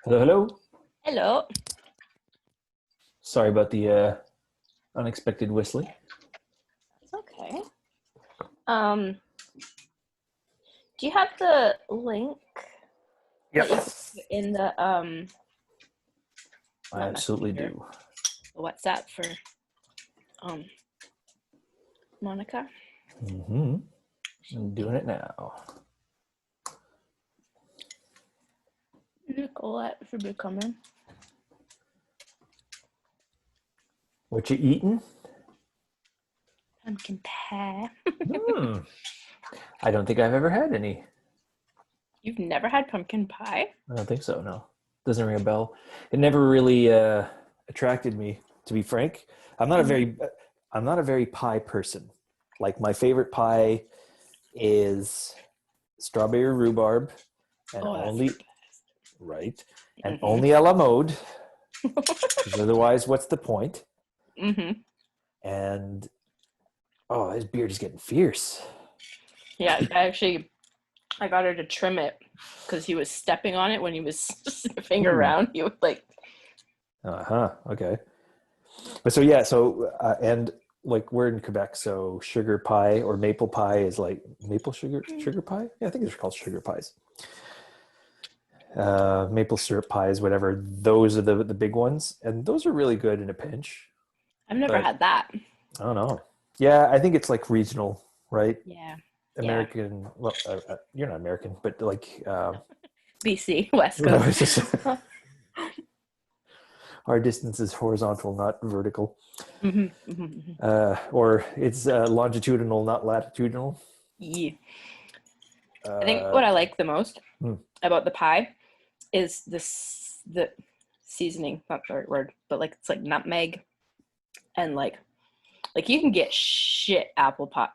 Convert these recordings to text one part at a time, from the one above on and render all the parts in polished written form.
Hello, hello. Hello. Sorry about the unexpected whistling. It's okay. Um, do you have the link Yep, that you can put in the I not absolutely Messenger, do. the WhatsApp for um Monica? Mm-hmm. I'm doing it now. Nicolette should be coming. What you eating? Pumpkin pie. Hmm. I don't think I've ever had any. You've never had pumpkin pie? I don't think so. No, doesn't ring a bell. It never really attracted me, to be frank. I'm not a Mhm. very, I'm not a very pie person. Like my favorite pie is strawberry rhubarb, and Oh, that's only right, and mm-hmm. only a la mode. Because otherwise, what's the point? Mm-hmm. And oh, his beard is getting fierce. Yeah, I got her to trim it because he was stepping on it when he was sniffing Ooh. around. He was like, Uh-huh. Okay. But so yeah, so and like we're in Quebec, so sugar pie or maple pie is like maple sugar pie. Yeah, I think they're called sugar pies. Maple syrup pies, whatever. Those are the big ones, and those are really good in a pinch. I've never But had that. I don't know. Yeah, I think it's like regional, right? Yeah. Yeah. American. Well, you're not American, but like BC, West no, Coast. it's just our distance is horizontal, not vertical. Mm-hmm, mm-hmm, mm-hmm. Or it's longitudinal, not latitudinal. Yeah. I think Uh, what I like the most hmm. about the pie is the seasoning, not the right word, but like it's like nutmeg and like you can get shit apple pie,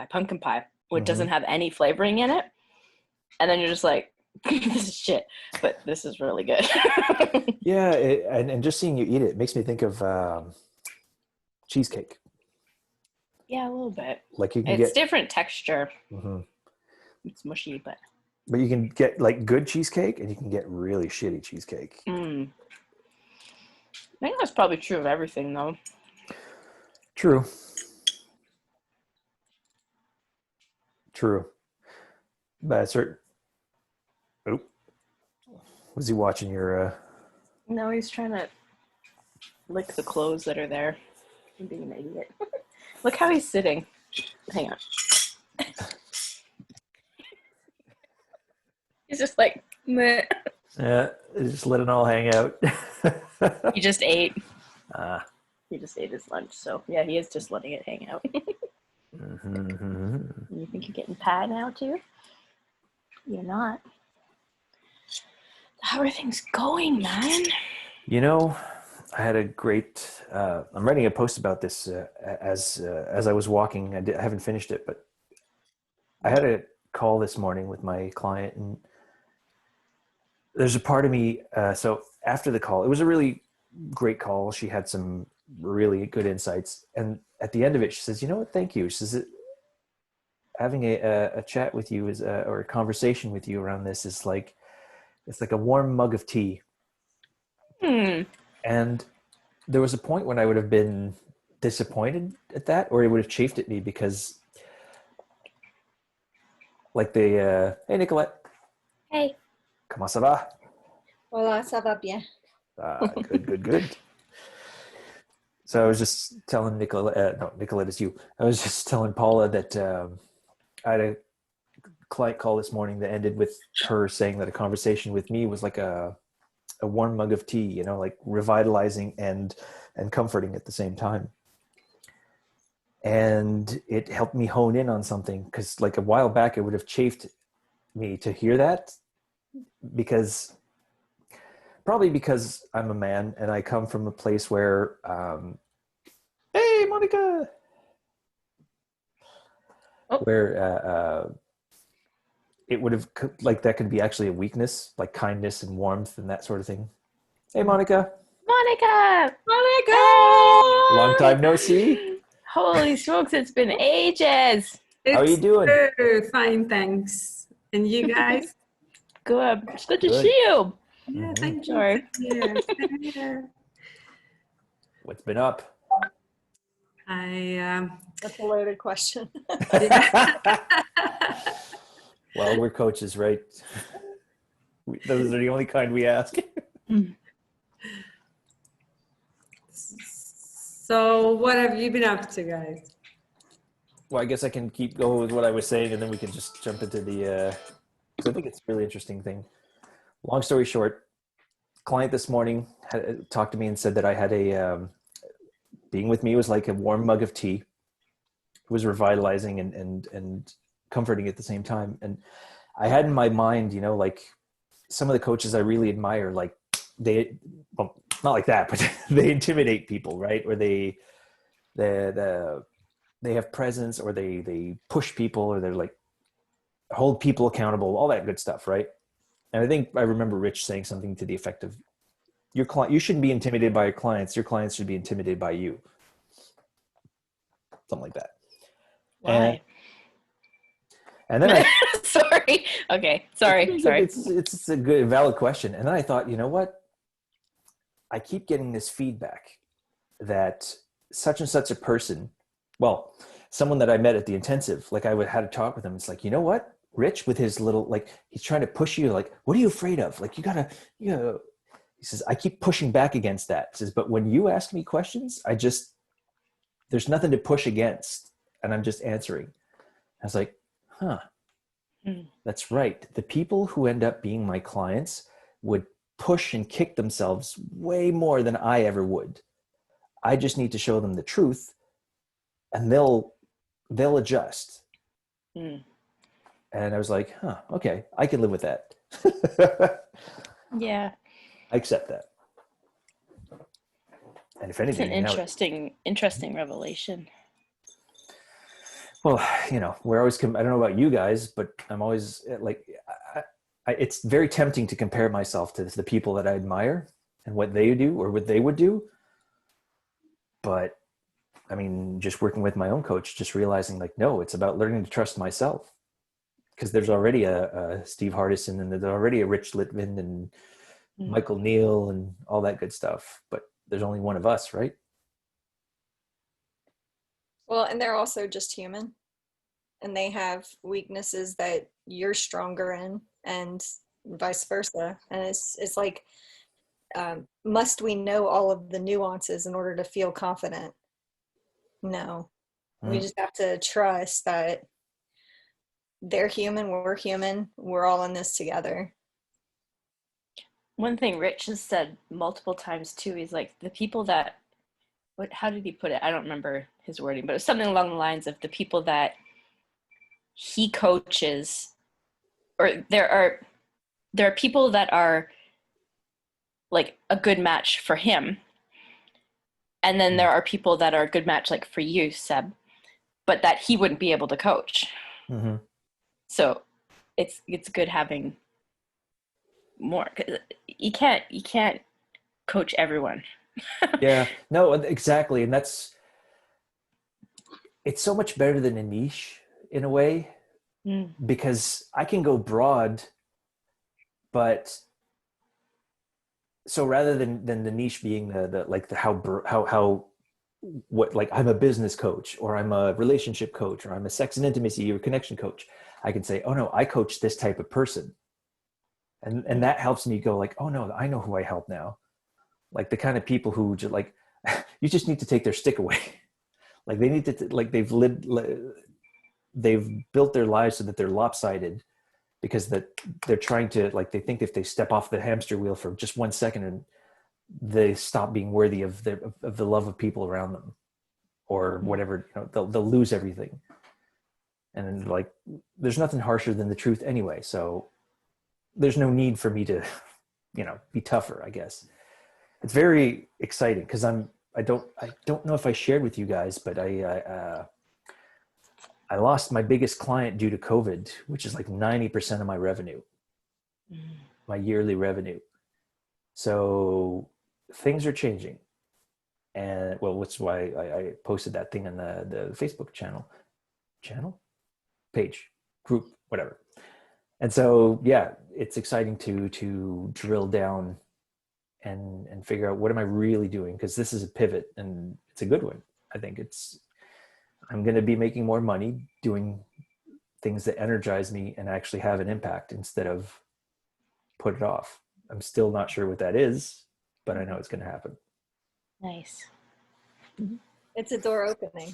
pumpkin pie, which Mm-hmm. doesn't have any flavoring in it, and then you're just like, this is shit, but this is really good. Yeah, and just seeing you eat it makes me think of cheesecake. Yeah, a little bit. Like you can It's get, different texture. mhm. It's mushy, but But you can get like good cheesecake, and you can get really shitty cheesecake. I think that's probably true of everything, though. True, true. But certain. Oh, was he watching your? No, he's trying to lick the clothes that are there. I'm being an idiot. Look how he's sitting. Hang on. He's just like, meh. Yeah, just let it all hang out. He just ate. Ah. He just ate his lunch. So, yeah, he is just letting it hang out. Mhm. You think you're getting pie now, too? You're not. How are things going, man? You know, I had a great. I'm writing a post about this as I was walking. I haven't finished it, but I had a call this morning with my client, and there's a part of me. So after the call, it was a really great call. She had some really good insights, and at the end of it, she says, "You know what? Thank you." She says, "Having a chat with you is or a conversation with you around this is like it's like a warm mug of tea." Hmm. And there was a point when I would have been disappointed at that, or it would have chafed at me because, like the hey Nicolette, Hey. comment ça va? Hola, ça va bien. Good, good, good. So I was just telling Nicolette, no, Nicolette is you. I was just telling Paula that I had a client call this morning that ended with her saying that a conversation with me was like a warm mug of tea, you know, like revitalizing and comforting at the same time. And it helped me hone in on something because like a while back it would have chafed me to hear that because probably because I'm a man and I come from a place where hey Monica, Oh, where it would have like that could be actually a weakness, like kindness and warmth and that sort of thing. Hey Monica, Monica! long Monica! time no see. Holy smokes, it's been ages. How are you It's doing? fine, thanks. And you guys? Good. It's good to Good. see you. Yeah, Mhm. thank you. Sorry. Same here. What's been up? I That's a loaded question. Well, we're coaches, right? Those are the only kind we ask. So what have you been up to, guys? Well, I guess I can keep going with what I was saying, and then we can just jump into the. So I think it's a really interesting thing. Long story short, client this morning talked to me and said that I had being with me was like a warm mug of tea. It was revitalizing and comforting at the same time. And I had in my mind, like some of the coaches I really admire, like well, not like that, but they intimidate people, right? Or they have presence, or they push people, or they're like hold people accountable, all that good stuff, right? And I think I remember Rich saying something to the effect of, your client, you shouldn't be intimidated by your clients should be intimidated by you. Something like that. Why? And then I Sorry. Okay. Sorry. it's a good valid question. And then I thought, you know what? I keep getting this feedback that such and such a person, well, someone that I met at the intensive, like had to talk with him. It's like, you know what? Rich with his little, like, he's trying to push you, like, what are you afraid of? Like, he says, I keep pushing back against that. He says, but when you ask me questions, there's nothing to push against. And I'm just answering. I was like, huh, that's right. The people who end up being my clients would push and kick themselves way more than I ever would. I just need to show them the truth, and they'll adjust. And I was like, huh, okay, I can live with that. Yeah. I accept that. And if It's anything, an interesting revelation. well, we're always, I don't know about you guys, but I'm always like, it's very tempting to compare myself to the people that I admire and what they do or what they would do. But I mean, just working with my own coach, just realizing like, no, it's about learning to trust myself, because there's already a Steve Hardison, and there's already a Rich Litvin and Michael Neal and all that good stuff. But there's only one of us, right? Well, and they're also just human, and they have weaknesses that you're stronger in, and vice versa. And it's like, must we know all of the nuances in order to feel confident? No, we just have to trust that they're human, we're human, we're all in this together. One thing Rich has said multiple times too, he's like, the people that, how did he put it? I don't remember his wording, but it was something along the lines of the people that he coaches, or there are people that are like a good match for him, and then there are people that are a good match like for you, Seb, but that he wouldn't be able to coach. Mm-hmm. So it's good having more, 'cause you can't coach everyone. Yeah, no, exactly. And it's so much better than a niche in a way, because I can go broad, but so rather than the niche being the like the how what, like, I'm a business coach, or I'm a relationship coach, or I'm a sex and intimacy or connection coach, I can say, oh no, I coach this type of person. And that helps me go like, oh no, I know who I help now. Like the kind of people who just like, you just need to take their stick away. Like they need to, like they've built their lives so that they're lopsided, because that they're trying to, like, they think if they step off the hamster wheel for just 1 second, and they stop being worthy of the love of people around them, or whatever, they'll lose everything. And like, there's nothing harsher than the truth anyway. So there's no need for me to, be tougher, I guess. It's very exciting because I don't know if I shared with you guys, but I lost my biggest client due to COVID, which is like 90% of my revenue, my yearly revenue. So things are changing. And well, that's why I posted that thing on the Facebook channel, page, group, whatever. And so, yeah, it's exciting to drill down and figure out what am I really doing, because this is a pivot and it's a good one. I think I'm going to be making more money doing things that energize me and actually have an impact instead of put it off. I'm still not sure what that is, but I know it's going to happen. Nice. It's a door opening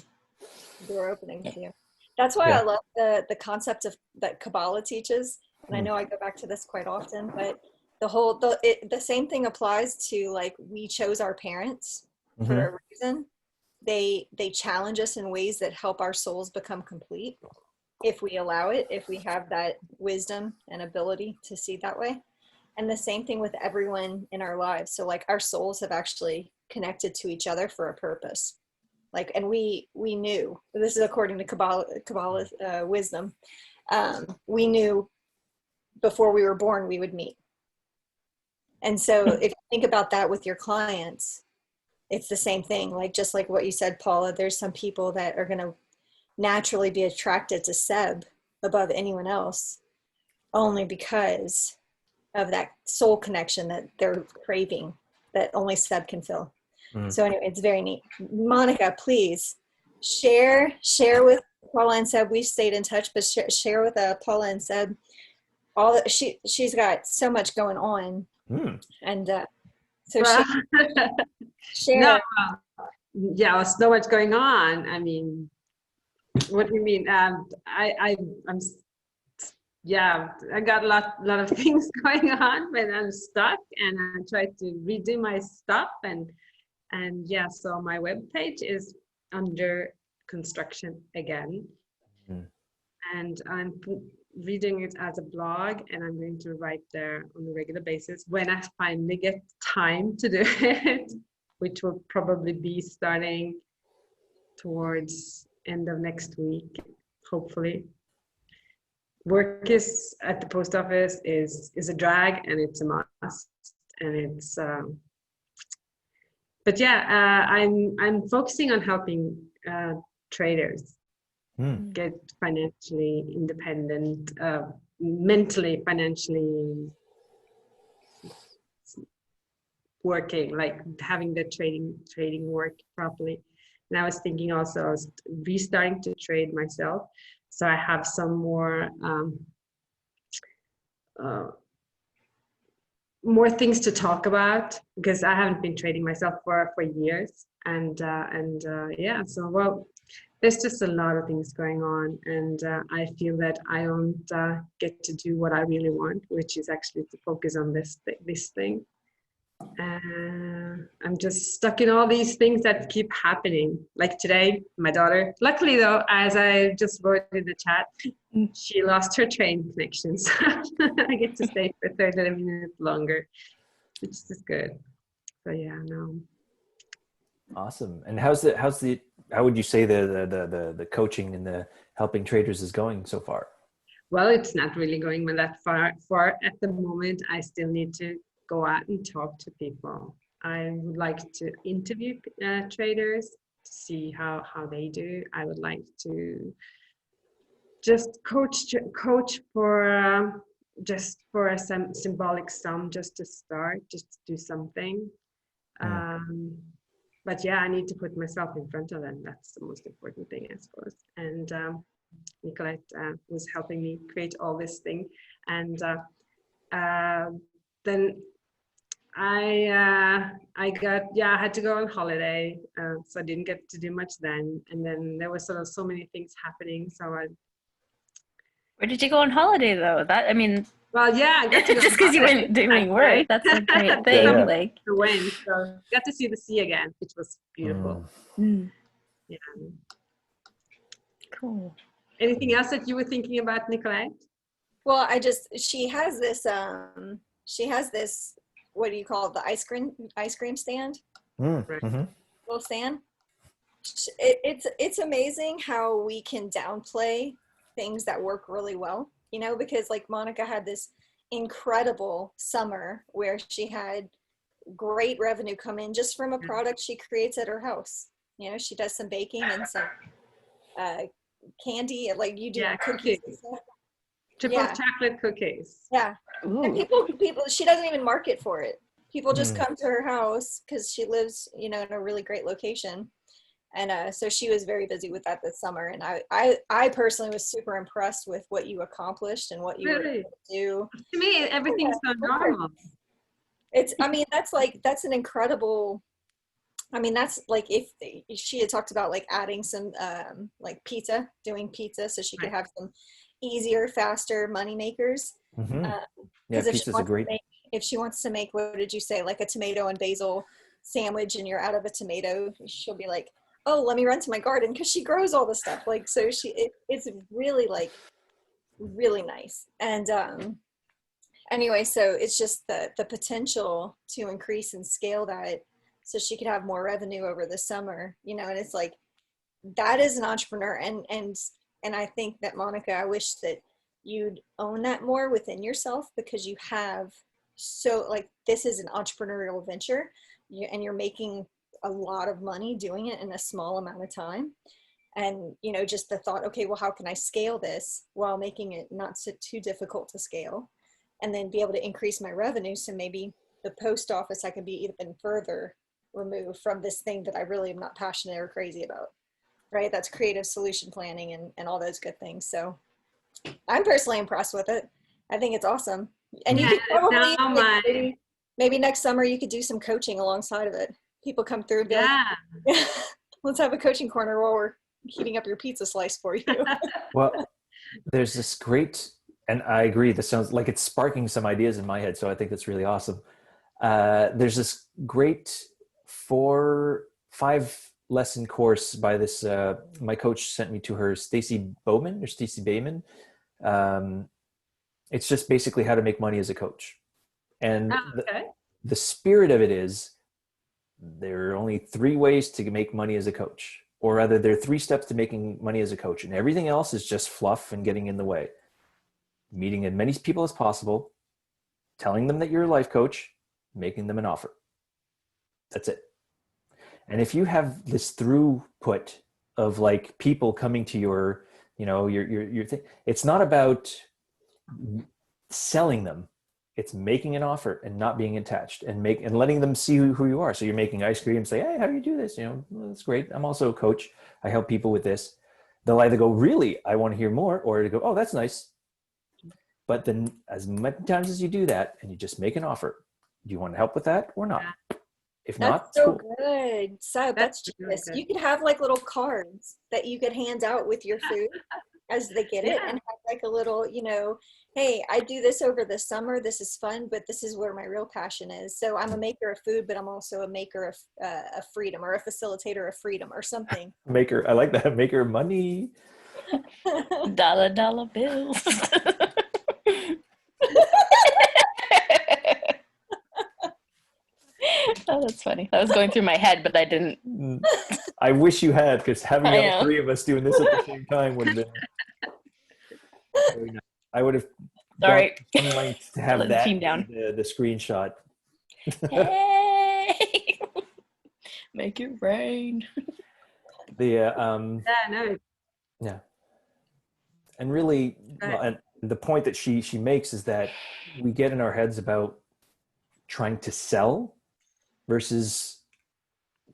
for you. That's why Yeah. I love the concept of that Kabbalah teaches. And I know I go back to this quite often, but the same thing applies to, like, we chose our parents for a reason. They challenge us in ways that help our souls become complete, if we allow it, if we have that wisdom and ability to see that way. And the same thing with everyone in our lives. So, like, our souls have actually connected to each other for a purpose. Like, and we knew, this is according to Kabbalah wisdom, we knew before we were born we would meet. And so if you think about that with your clients, it's the same thing. Like, just like what you said, Paula, there's some people that are going to naturally be attracted to Seb above anyone else, only because of that soul connection that they're craving, that only Seb can fill. So anyway, it's very neat. Monica, please share with Paula and Seb. We've stayed in touch, but share with Paula and Seb all that she's got so much going on. And so share. No, yeah, so much going on. I mean, what do you mean? I'm yeah, I got a lot of things going on, but I'm stuck, and I try to redo my stuff, and yeah, so my webpage is under construction again, and I'm reading it as a blog, and I'm going to write there on a regular basis when I finally get time to do it, which will probably be starting towards end of next week, hopefully. Work is at the post office is a drag, and it's a must, and it's but yeah, I'm focusing on helping traders get financially independent, mentally, financially working, like having the trading work properly. And I was thinking also, I was restarting to trade myself, so I have some more things to talk about, because I haven't been trading myself for years, and yeah, so well, there's just a lot of things going on, and I feel that I don't get to do what I really want, which is actually to focus on this thing. I'm just stuck in all these things that keep happening. Like today, my daughter, luckily though, as I just wrote in the chat, she lost her train connections. I get to stay for 30 minutes longer, which is good. So yeah, no. Awesome. And how would you say the coaching and the helping traders is going so far? Well, it's not really going that far at the moment. I still need to go out and talk to people. I would like to interview traders to see how they do. I would like to just coach for just for a symbolic sum, just to start, just to do something. But yeah, I need to put myself in front of them. That's the most important thing, I suppose. And Nicolette was helping me create all this thing, and then I had to go on holiday, so I didn't get to do much then. And then there was so many things happening. So Where did you go on holiday though? well, yeah, I got to go just because you weren't doing work, that's a great thing. Yeah. Like, I went, so got to see the sea again, which was beautiful. Yeah. Cool. Anything else that you were thinking about, Nicolette? Well, she has this what do you call it, the ice cream stand, little stand. It's amazing how we can downplay things that work really well, because like Monica had this incredible summer where she had great revenue come in just from a product she creates at her house. She does some baking and some candy, like you do cookies and stuff. triple chocolate cookies. Yeah. And people, she doesn't even market for it. People just come to her house because she lives, you know, in a really great location. And so she was very busy with that this summer. And I personally was super impressed with what you accomplished and what you were able to do. To me, everything's so normal. I mean, that's an incredible, I mean, that's like if she had talked about like adding some like pizza, doing pizza so she could have some easier, faster money makers. Yeah, pizza's a great. If she wants to make, what did you say, like a tomato and basil sandwich and you're out of a tomato, she'll be like, oh, let me run to my garden because she grows all the stuff. Like, so it's really like really nice. And anyway, so it's just the potential to increase and scale that so she could have more revenue over the summer, you know. And it's like, that is an entrepreneur. And I think that, Monica, I wish that you'd own that more within yourself, because you have, so like, this is an entrepreneurial venture, and you're making a lot of money doing it in a small amount of time. And, you know, just the thought, okay, well, how can I scale this while making it not so too difficult to scale, and then be able to increase my revenue? So maybe the post office, I can be even further removed from this thing that I really am not passionate or crazy about, right? That's creative solution planning and all those good things. So I'm personally impressed with it. I think it's awesome. And you could probably, maybe next summer you could do some coaching alongside of it. People come through and be like, let's have a coaching corner while we're heating up your pizza slice for you. Well, there's this great, and I agree, this sounds like it's sparking some ideas in my head, so I think that's really awesome. There's this great 4-5 lesson course by this, my coach sent me to her, Stacy Bayman. It's just basically how to make money as a coach. And the spirit of it is, there are only 3 ways to make money as a coach, or rather there are 3 steps to making money as a coach, and everything else is just fluff and getting in the way. Meeting as many people as possible, telling them that you're a life coach, making them an offer. That's it. And if you have this throughput of like people coming to your, you know, your thing, it's not about selling them. It's making an offer and not being attached, and letting them see who you are. So you're making ice cream, say, hey, how do you do this? You know, well, that's great. I'm also a coach. I help people with this. They'll either go, really, I want to hear more, or they go, oh, that's nice. But then as many times as you do that and you just make an offer, do you want to help with that or not? If not, that's so cool. good. So that's genius. You could have like little cards that you could hand out with your food as they get it, and have like a little, you know, hey, I do this over the summer. This is fun, but this is where my real passion is. So I'm a maker of food, but I'm also a maker of freedom, or a facilitator of freedom, or something. Maker, I like that. Maker of money. Dollar bills. Oh, that's funny. That was going through my head, but I didn't. I wish you had, because having all 3 of us doing this at the same time would have been very nice. I would have gone some lengths to have that the screenshot. Hey, make it rain. Yeah. And really, and the point that she makes is that we get in our heads about trying to sell versus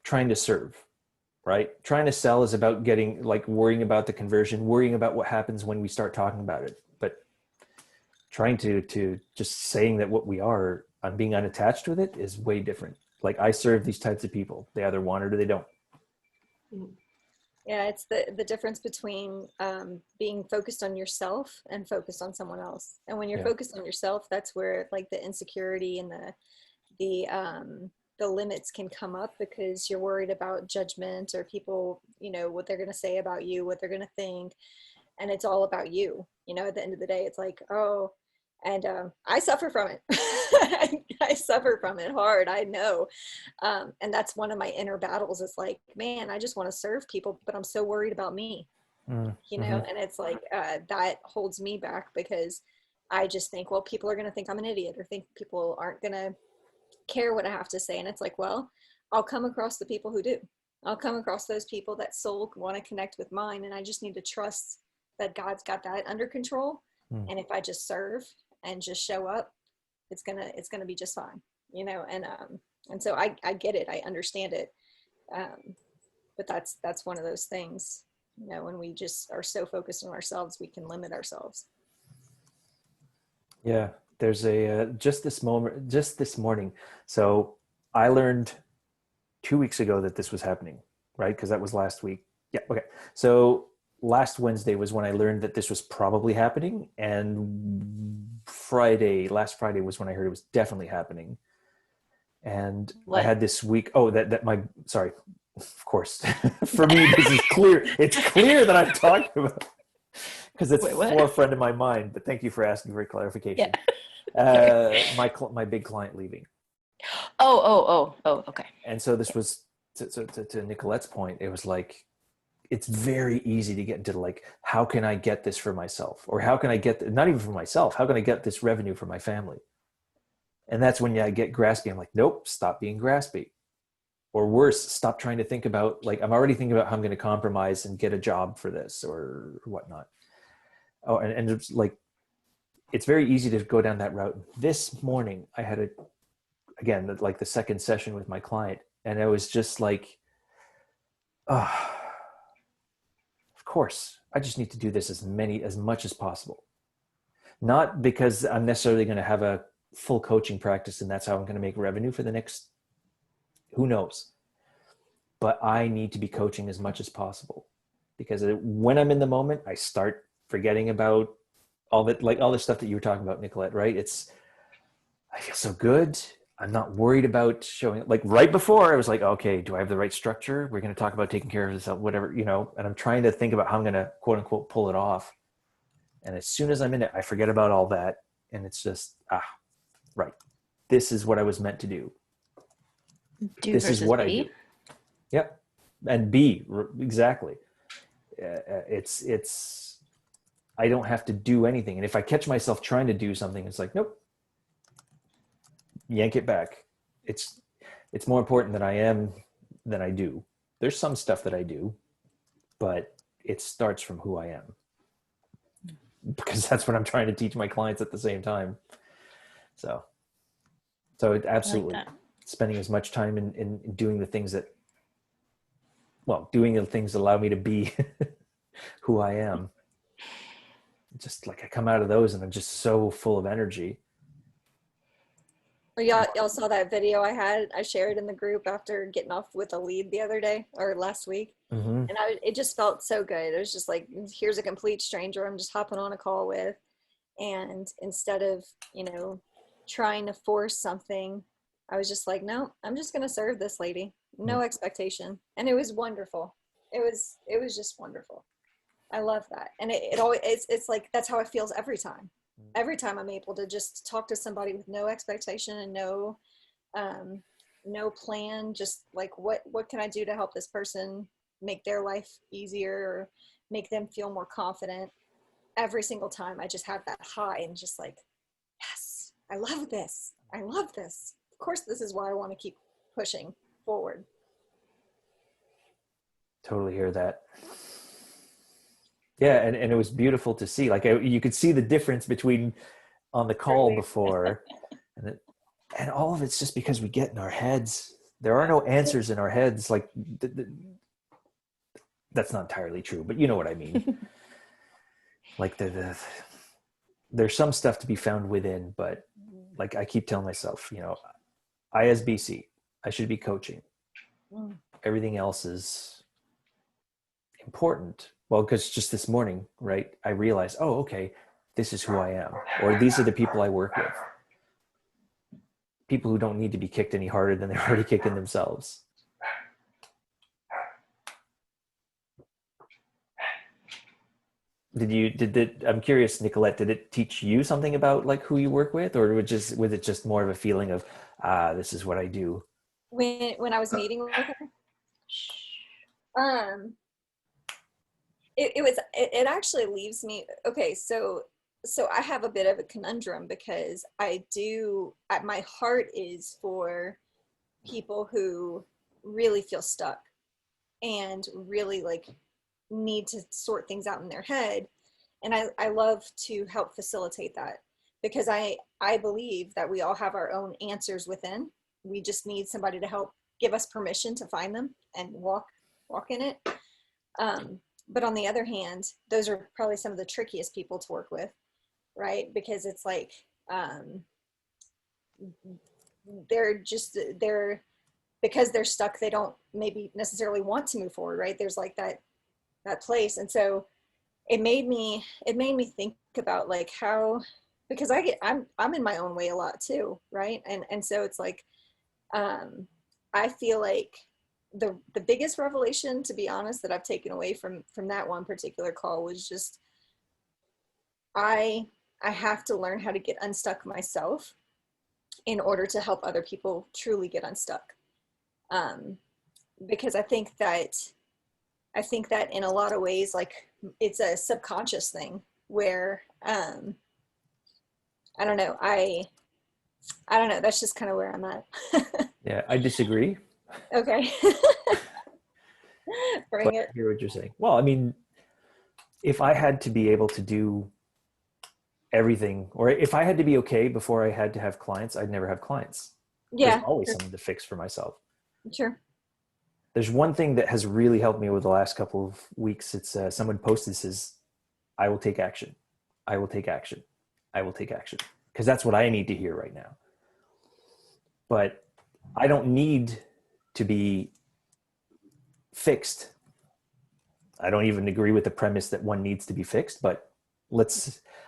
trying to serve, right? Trying to sell is about getting, like, worrying about the conversion, worrying about what happens when we start talking about it. But trying to just saying that what we are, I'm being unattached with it, is way different. Like, I serve these types of people. They either want it or they don't. Yeah, it's the difference between being focused on yourself and focused on someone else. And when you're focused on yourself, that's where like the insecurity and the limits can come up, because you're worried about judgment, or people, you know, what they're going to say about you, what they're going to think. And it's all about you, you know. At the end of the day, it's like, oh, and I suffer from it. I suffer from it hard, I know. And that's one of my inner battles. It's like, man, I just want to serve people, but I'm so worried about me, you know. And it's like, that holds me back, because I just think, well, people are going to think I'm an idiot, or think people aren't going to care what I have to say. And it's like, well, I'll come across the people who do. I'll come across those people that soul want to connect with mine, and I just need to trust that God's got that under control, And if I just serve and just show up, it's gonna be just fine, you know. And so I get it, I understand it. But that's one of those things, you know, when we just are so focused on ourselves, we can limit ourselves. Yeah, there's a just this morning. So I learned 2 weeks ago that this was happening, right? Because that was last week. Yeah, okay. So last Wednesday was when I learned that this was probably happening, and last Friday was when I heard it was definitely happening. And What? I had this week. Oh, that my sorry. Of course, for me this is clear. It's clear that I'm talking about because it's Wait, what? forefront of my mind. But thank you for asking for clarification. Yeah. My big client leaving. Oh, okay. And so this was to Nicolette's point. It was like, it's very easy to get into like, how can I get this for myself, or how can I get not even for myself? How can I get this revenue for my family? And that's when I get graspy. I'm like, nope, stop being graspy. Or worse, stop trying to think about, like, I'm already thinking about how I'm going to compromise and get a job for this or whatnot. Oh, and it's like, it's very easy to go down that route. This morning, I had again, like the second session with my client, and I was just like, oh, of course, I just need to do this as much as possible. Not because I'm necessarily going to have a full coaching practice and that's how I'm going to make revenue for the next, who knows, but I need to be coaching as much as possible, because when I'm in the moment, I start forgetting about all the stuff that you were talking about, Nicolette, right? I feel so good. I'm not worried about showing, like right before I was like, okay, do I have the right structure? We're going to talk about taking care of this, whatever, you know, and I'm trying to think about how I'm going to quote unquote pull it off. And as soon as I'm in it, I forget about all that. And it's just, right. This is what I was meant to do. This is what I do. Yep. And B, exactly. It's, I don't have to do anything. And if I catch myself trying to do something, it's like, nope, yank it back. It's more important that I am than I do. There's some stuff that I do, but it starts from who I am, because that's what I'm trying to teach my clients at the same time. So it absolutely, like spending as much time in doing the things that, doing the things that allow me to be who I am. Just like I come out of those and I'm just so full of energy. Well, y'all saw that video I shared in the group after getting off with a lead the other day or last week. Mm-hmm. And it just felt so good. It was just like, here's a complete stranger I'm just hopping on a call with. And instead of, you know, trying to force something, I was just like, no, I'm just going to serve this lady. No expectation. And it was wonderful. It was just wonderful. I love that. And it always, it's like, that's how it feels every time. Every time I'm able to just talk to somebody with no expectation and no plan, just like, what can I do to help this person make their life easier or make them feel more confident? Every single time I just have that high and just like, yes, I love this. I love this. Of course, this is why I want to keep pushing forward. Totally hear that. Yeah, and it was beautiful to see. Like you could see the difference between on the call before, and all of it's just because we get in our heads. There are no answers in our heads. Like that's not entirely true, but you know what I mean. Like there's some stuff to be found within, but like I keep telling myself, you know, ISBC, I should be coaching. Everything else is important. Well, because just this morning, right, I realized, oh, okay, this is who I am, or these are the people I work with. People who don't need to be kicked any harder than they're already kicking themselves. I'm curious, Nicolette, did it teach you something about like who you work with, or was it just more of a feeling of, this is what I do? When I was meeting with her, it actually leaves me, okay, so I have a bit of a conundrum, because my heart is for people who really feel stuck and really like need to sort things out in their head. And I love to help facilitate that, because I believe that we all have our own answers within. We just need somebody to help give us permission to find them and walk in it. But on the other hand, those are probably some of the trickiest people to work with, right? Because it's like, they're because they're stuck, they don't maybe necessarily want to move forward, right? There's like that place. And so it made me think about like how, because I'm in my own way a lot too, right? And so it's like, I feel like the biggest revelation, to be honest, that I've taken away from that one particular call was just, I have to learn how to get unstuck myself in order to help other people truly get unstuck. Because I think that in a lot of ways, like, it's a subconscious thing where, I don't know. I don't know. That's just kind of where I'm at. Yeah, I disagree. Okay. Bring But it. I hear what you're saying. Well, I mean, if I had to be able to do everything, or if I had to be okay before I had to have clients, I'd never have clients. Yeah. There's always something to fix for myself. Sure. There's one thing that has really helped me over the last couple of weeks. It's someone posted, says, I will take action. I will take action. I will take action. Because that's what I need to hear right now. But I don't need to be fixed. I don't even agree with the premise that one needs to be fixed, but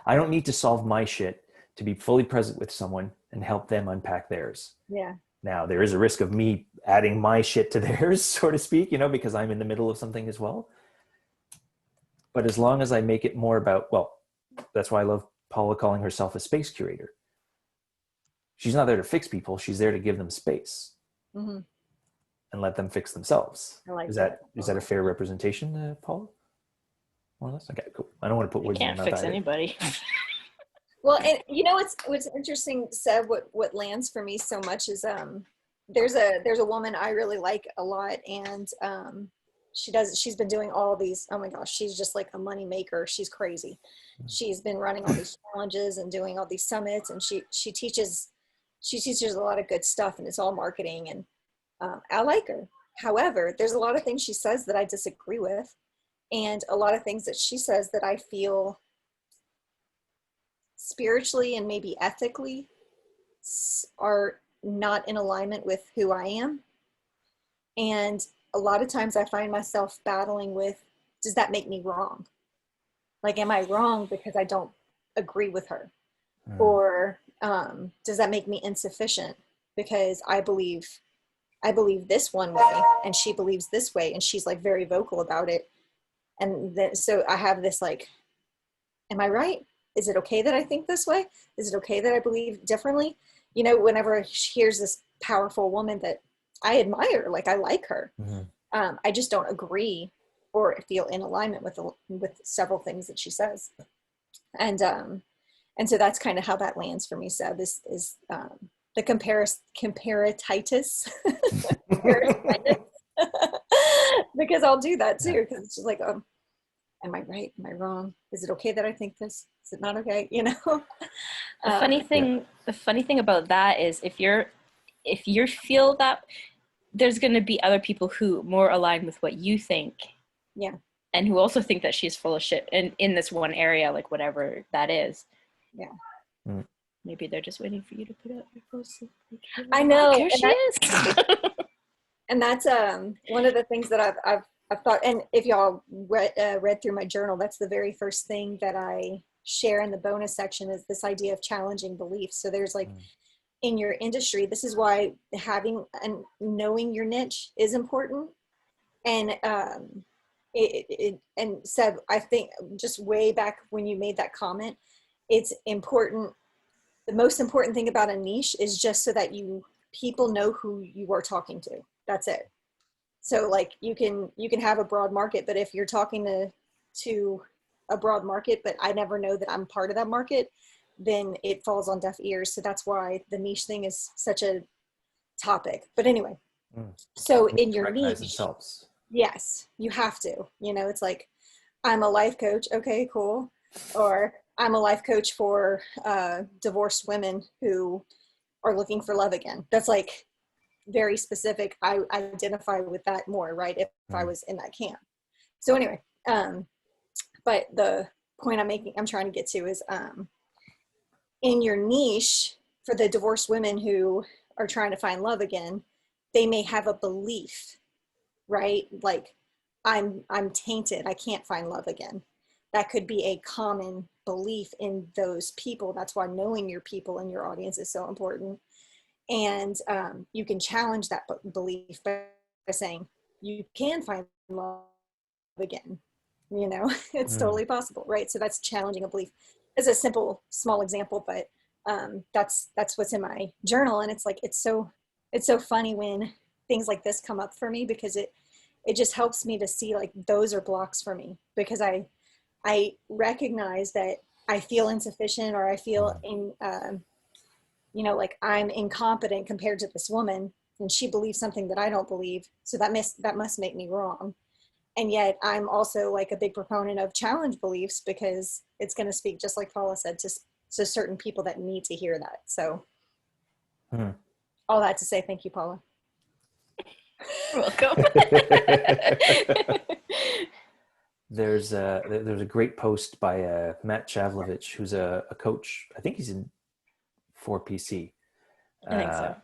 I don't need to solve my shit to be fully present with someone and help them unpack theirs. Yeah. Now, there is a risk of me adding my shit to theirs, so to speak, because I'm in the middle of something as well. But as long as I make it more about, well, that's why I love Paula calling herself a space curator. She's not there to fix people. She's there to give them space and let them fix themselves. I like Is that a fair representation, Paula? More or less? Okay, cool. I don't want to put words in your Can't mouth fix either. anybody. Well, and what's interesting, Seb, what lands for me so much is, there's a woman I really like a lot, and she's been doing all these, oh my gosh, she's just like a money maker. She's crazy. She's been running all these challenges and doing all these summits, and she teaches a lot of good stuff, and it's all marketing, and I like her. However, there's a lot of things she says that I disagree with, and a lot of things that she says that I feel spiritually and maybe ethically are not in alignment with who I am. And a lot of times I find myself battling with, does that make me wrong? Like, am I wrong because I don't agree with her? Or does that make me insufficient because I believe this one way and she believes this way, and she's like very vocal about it. And so I have this like, am I right? Is it okay that I think this way? Is it okay that I believe differently? Whenever here's this powerful woman that I admire, like I like her, I just don't agree or feel in alignment with several things that she says. And so that's kind of how that lands for me, Seb, is the comparatitis. Because I'll do that too, because it's just like, am I right? Am I wrong? Is it okay that I think this? Is it not okay? The funny thing about that is if you feel that, there's going to be other people who more align with what you think. Yeah. And who also think that she's full of shit in this one area, like whatever that is. Yeah. Maybe they're just waiting for you to put out your post. I know. Here she is. And that's one of the things that I've thought. And if y'all read through my journal, that's the very first thing that I share in the bonus section is this idea of challenging beliefs. So there's like, in your industry, this is why having and knowing your niche is important. And and Seb, I think just way back when you made that comment, it's important. The most important thing about a niche is just so that people know who you are talking to. That's it. So like you can have a broad market, but if you're talking to a broad market, but I never know that I'm part of that market, then it falls on deaf ears. So that's why the niche thing is such a topic. But anyway, so in your niche, themselves. Yes, you have to. It's like, I'm a life coach. Okay, cool. Or I'm a life coach for divorced women who are looking for love again. That's like very specific. I identify with that more, right? If I was in that camp. So anyway, but the point I'm trying to get to is in your niche for the divorced women who are trying to find love again, they may have a belief, right? Like I'm tainted. I can't find love again. That could be a common belief in those people. That's why knowing your people and your audience is so important. And you can challenge that belief by saying you can find love again. You know, it's totally possible, right? So that's challenging a belief. It's a simple, small example, but that's what's in my journal. And it's like it's so funny when things like this come up for me, because it just helps me to see like those are blocks for me, because I recognize that I feel insufficient, or I feel in you know, like I'm incompetent compared to this woman, and she believes something that I don't believe. So that must make me wrong. And yet I'm also like a big proponent of challenge beliefs, because it's going to speak, just like Paula said, to certain people that need to hear that. So all that to say, thank you, Paula. You're welcome. There's a great post by Matt Chavlovich, who's a coach. I think he's in 4PC. I think so.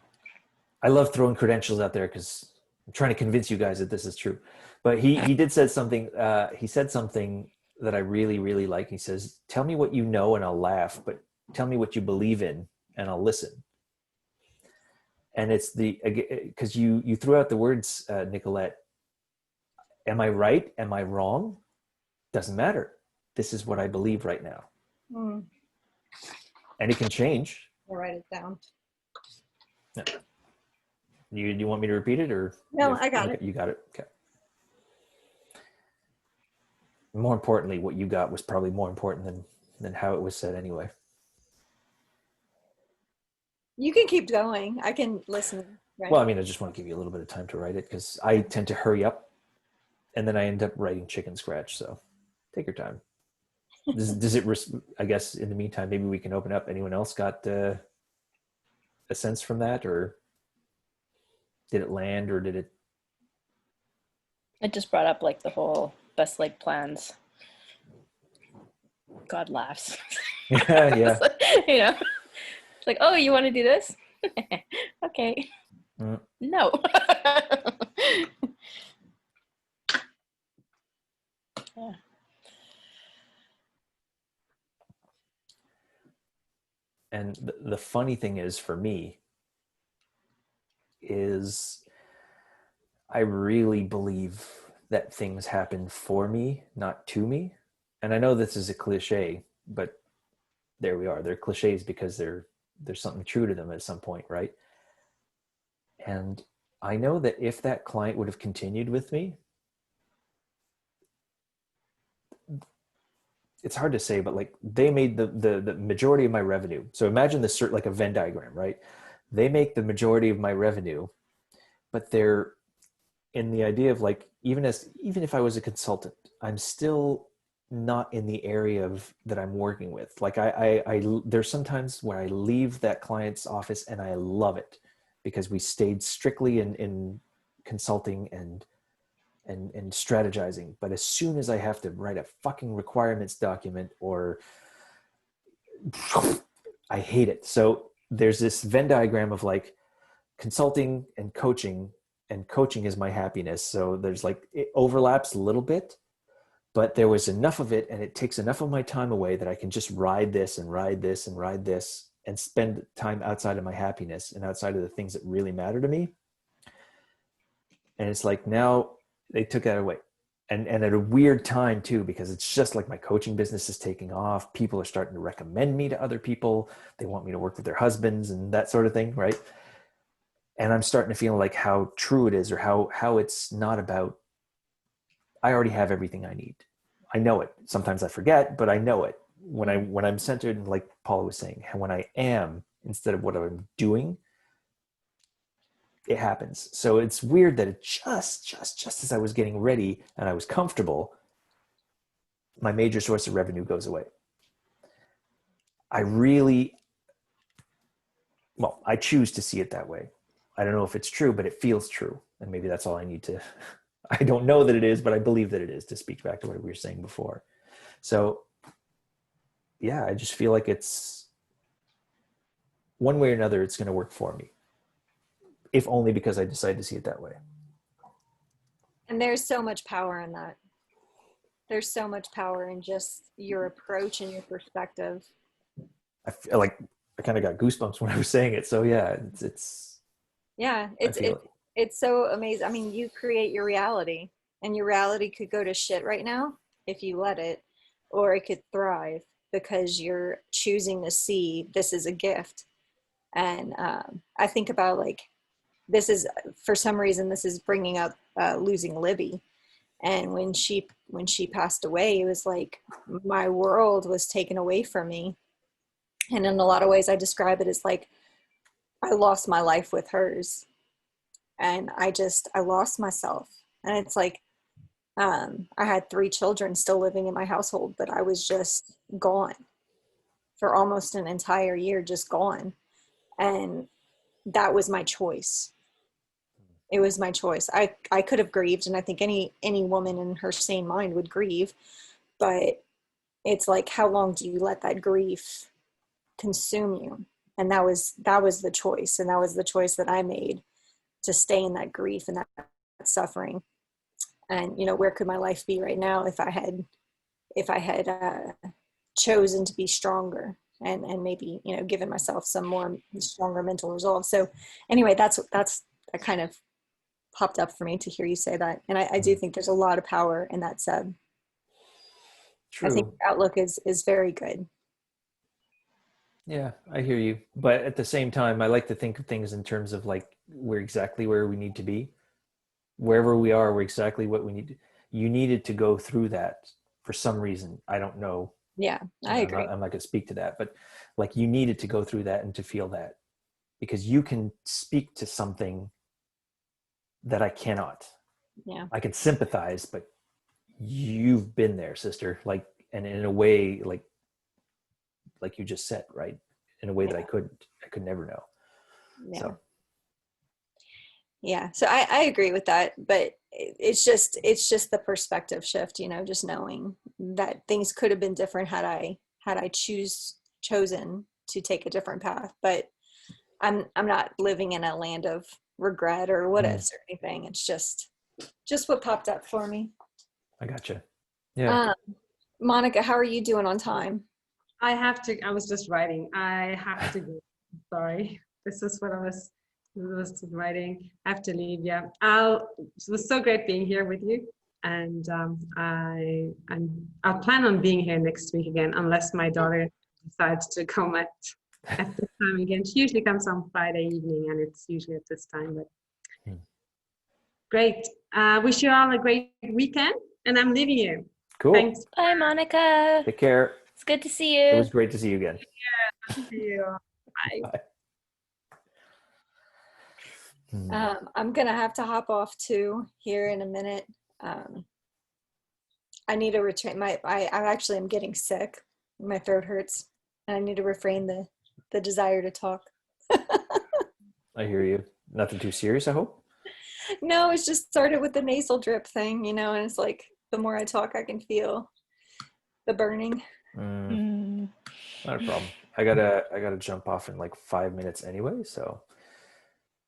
I love throwing credentials out there because I'm trying to convince you guys that this is true. But he did said something. He said something that I really, really like. He says, "Tell me what you know and I'll laugh, but tell me what you believe in and I'll listen." And it's because you threw out the words, Nicolette. Am I right? Am I wrong? Doesn't matter. This is what I believe right now. And it can change. I'll write it down. No. You want me to repeat it, or? No, I got it. You got it. Okay. More importantly, what you got was probably more important than how it was said anyway. You can keep going. I can listen. Right? Well, I mean, I just want to give you a little bit of time to write it, because I tend to hurry up and then I end up writing chicken scratch. So take your time. Does it, I guess in the meantime, maybe we can open up. Anyone else got a sense from that, or did it land, or did it? It just brought up like the whole best laid plans. God laughs. Yeah. You know, it's like, oh, you want to do this? Okay. No. Yeah. And the funny thing is, for me, is I really believe that things happen for me, not to me. And I know this is a cliche, but there we are. They're cliches because there's something true to them at some point, right? And I know that if that client would have continued with me, it's hard to say, but like they made the majority of my revenue. So imagine this like a Venn diagram, right? They make the majority of my revenue, but they're in the idea of like, even if I was a consultant, I'm still not in the area of that I'm working with. Like I there's sometimes where I leave that client's office and I love it, because we stayed strictly in consulting and strategizing. But as soon as I have to write a fucking requirements document, or I hate it. So there's this Venn diagram of like consulting and coaching is my happiness. So there's like, it overlaps a little bit, but there was enough of it, and it takes enough of my time away that I can just ride this and ride this and ride this and spend time outside of my happiness and outside of the things that really matter to me. And it's like, now they took that away. And at a weird time too, because it's just like my coaching business is taking off. People are starting to recommend me to other people. They want me to work with their husbands and that sort of thing, right? And I'm starting to feel like how true it is, or how it's not about, I already have everything I need. I know it. Sometimes I forget, but I know it. When I'm centered, like Paula was saying, when I am instead of what I'm doing, it happens. So it's weird that it just as I was getting ready and I was comfortable, my major source of revenue goes away. I choose to see it that way. I don't know if it's true, but it feels true. And maybe that's all I need to, I don't know that it is, but I believe that it is, to speak back to what we were saying before. So yeah, I just feel like it's one way or another, it's going to work for me, if only because I decided to see it that way. And there's so much power in that. There's so much power in just your approach and your perspective. I feel like I kind of got goosebumps when I was saying it. So yeah, Yeah, I feel it. it's so amazing. I mean, you create your reality, and your reality could go to shit right now if you let it, or it could thrive because you're choosing to see this is a gift. And I think about like, this is, for some reason, this is bringing up losing Libby. And when she passed away, it was like my world was taken away from me. And in a lot of ways, I describe it as like I lost my life with hers. And I lost myself. And it's like, I had 3 children still living in my household, but I was just gone for almost an entire year, just gone. And that was my choice. It was my choice. I could have grieved, and I think any woman in her sane mind would grieve, but it's like, how long do you let that grief consume you? And that was the choice. And that was the choice that I made, to stay in that grief and that suffering. And, you know, where could my life be right now if I had chosen to be stronger and maybe, you know, given myself some more stronger mental resolve. So anyway, that kind of popped up for me to hear you say that. And I do think there's a lot of power in that said. True. I think your outlook is very good. Yeah, I hear you. But at the same time, I like to think of things in terms of like, we're exactly where we need to be. Wherever we are, we're exactly what we need. You needed to go through that for some reason. I don't know. Yeah, I agree. I'm not going to speak to that, but like, you needed to go through that and to feel that, because you can speak to something that I cannot. Yeah. I can sympathize, but you've been there, sister. Like, and in a way, like you just said, right? In a way that I could never know. Yeah. So. Yeah. So I agree with that, but it's just the perspective shift, you know, just knowing that things could have been different had I chosen to take a different path. But I'm not living in a land of regret or what ifs or anything. It's just what popped up for me. I gotcha. Yeah. Monica, how are you doing on time? I was just writing. I have to go. Sorry. This is what I was writing. I have to leave. Yeah. It was so great being here with you. And I'll plan on being here next week again, unless my daughter decides to come at this time again. She usually comes on Friday evening, and it's usually at this time. But great. Wish you all a great weekend, and I'm leaving you. Cool. Thanks. Bye, Monica. Take care. It's good to see you. It was great to see you again. See you. Bye. Bye. I'm gonna have to hop off too here in a minute. I need to retrain I actually am getting sick. My throat hurts, and I need to refrain the desire to talk. I hear you. Nothing too serious, I hope. No, it's just started with the nasal drip thing, you know, and it's like the more I talk, I can feel the burning. Not a problem. I gotta jump off in like 5 minutes anyway, so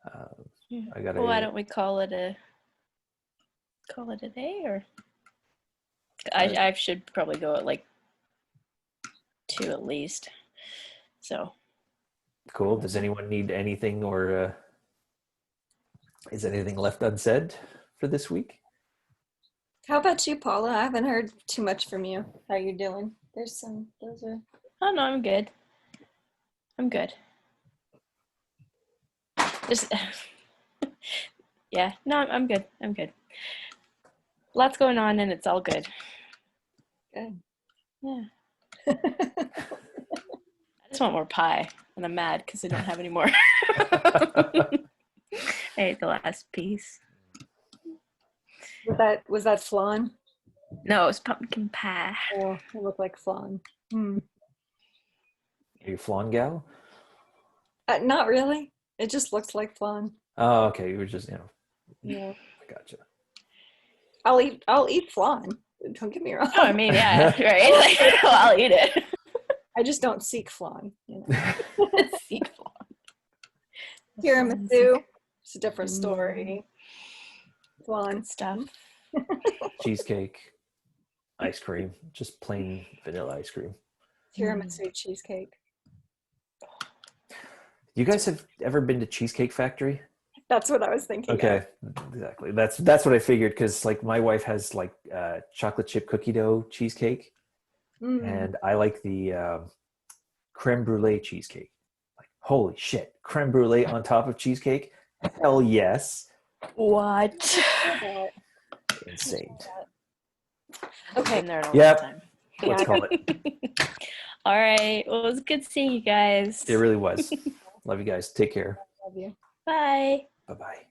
I gotta. Well, why don't we call it a day? Or I should probably go at like 2 at least. So Cool. Does anyone need anything, or is anything left unsaid for this week? How about you, Paula? I haven't heard too much from you. How you doing? Those are. oh no, I'm good. Just yeah, no, I'm good. Lots going on, and it's all good. Good. Yeah. I just want more pie, and I'm mad because I don't have any more. I ate the last piece. Was that flan? No, it was pumpkin pie. Oh, it looked like flan. Are you a flan gal? Not really. It just looks like flan. Oh, okay. You were just, Yeah. I gotcha. I'll eat flan. Don't get me wrong. Oh, I mean, yeah, right? Like, well, I'll eat it. I just don't seek flan. Seek flan. Tiramisu. It's a different story. Flan Good stuff. Cheesecake, ice cream, just plain vanilla ice cream. Tiramisu cheesecake. You guys have ever been to Cheesecake Factory? That's what I was thinking. Okay, exactly. That's what I figured, because like my wife has like chocolate chip cookie dough cheesecake, and I like the creme brulee cheesecake. Like, holy shit, creme brulee on top of cheesecake? Hell yes. What? Insane. Okay. Been there in a long Yep. time. Let's call it. All right. Well, it was good seeing you guys. It really was. Love you guys. Take care. Love you. Bye. Bye-bye.